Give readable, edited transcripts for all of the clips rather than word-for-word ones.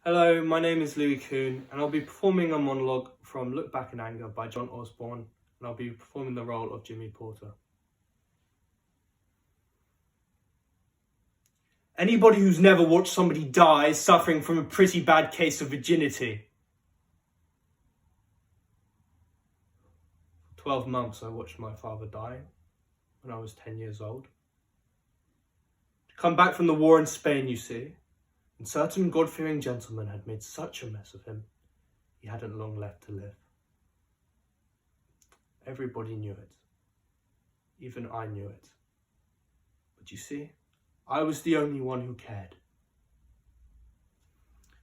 Hello, my name is Coon, and I'll be performing a monologue from Look Back in Anger by John Osborne, and I'll be performing the role of Jimmy Porter. Anybody who's never watched somebody die is suffering from a pretty bad case of virginity. For 12 months I watched my father die when I was 10 years old. To come back from the war in Spain, you see, and certain God-fearing gentlemen had made such a mess of him, he hadn't long left to live. Everybody knew it. Even I knew it. But you see, I was the only one who cared.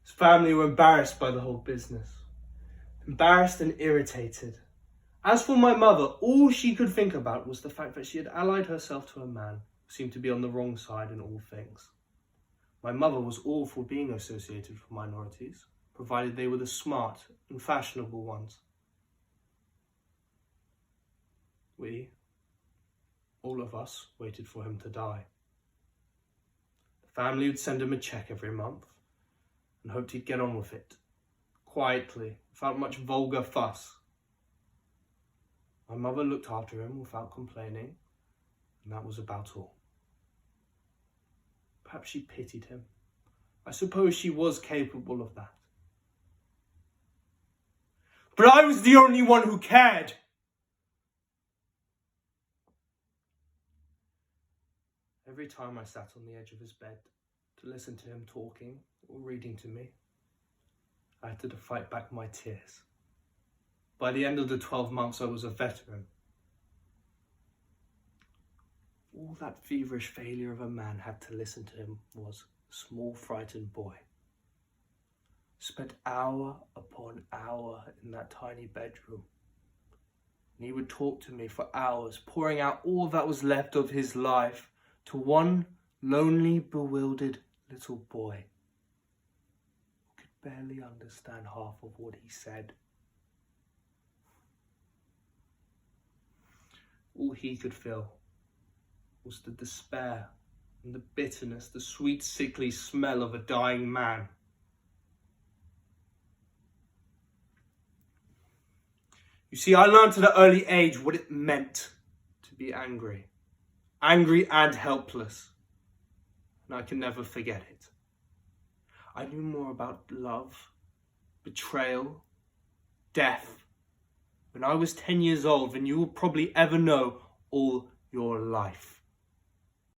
His family were embarrassed by the whole business. Embarrassed and irritated. As for my mother, all she could think about was the fact that she had allied herself to a man who seemed to be on the wrong side in all things. My mother was all for being associated with minorities, provided they were the smart and fashionable ones. We, all of us, waited for him to die. The family would send him a cheque every month and hoped he'd get on with it, quietly, without much vulgar fuss. My mother looked after him without complaining, and that was about all. Perhaps she pitied him. I suppose she was capable of that. But I was the only one who cared. Every time I sat on the edge of his bed to listen to him talking or reading to me, I had to fight back my tears. By the end of the 12 months, I was a veteran. All that feverish failure of a man had to listen to him was a small frightened boy. Spent hour upon hour in that tiny bedroom. And he would talk to me for hours, pouring out all that was left of his life to one lonely, bewildered little boy who could barely understand half of what he said. All he could feel was the despair and the bitterness, the sweet, sickly smell of a dying man. You see, I learned at an early age what it meant to be angry and helpless, and I can never forget it. I knew more about love, betrayal, death, when I was 10 years old than you will probably ever know all your life.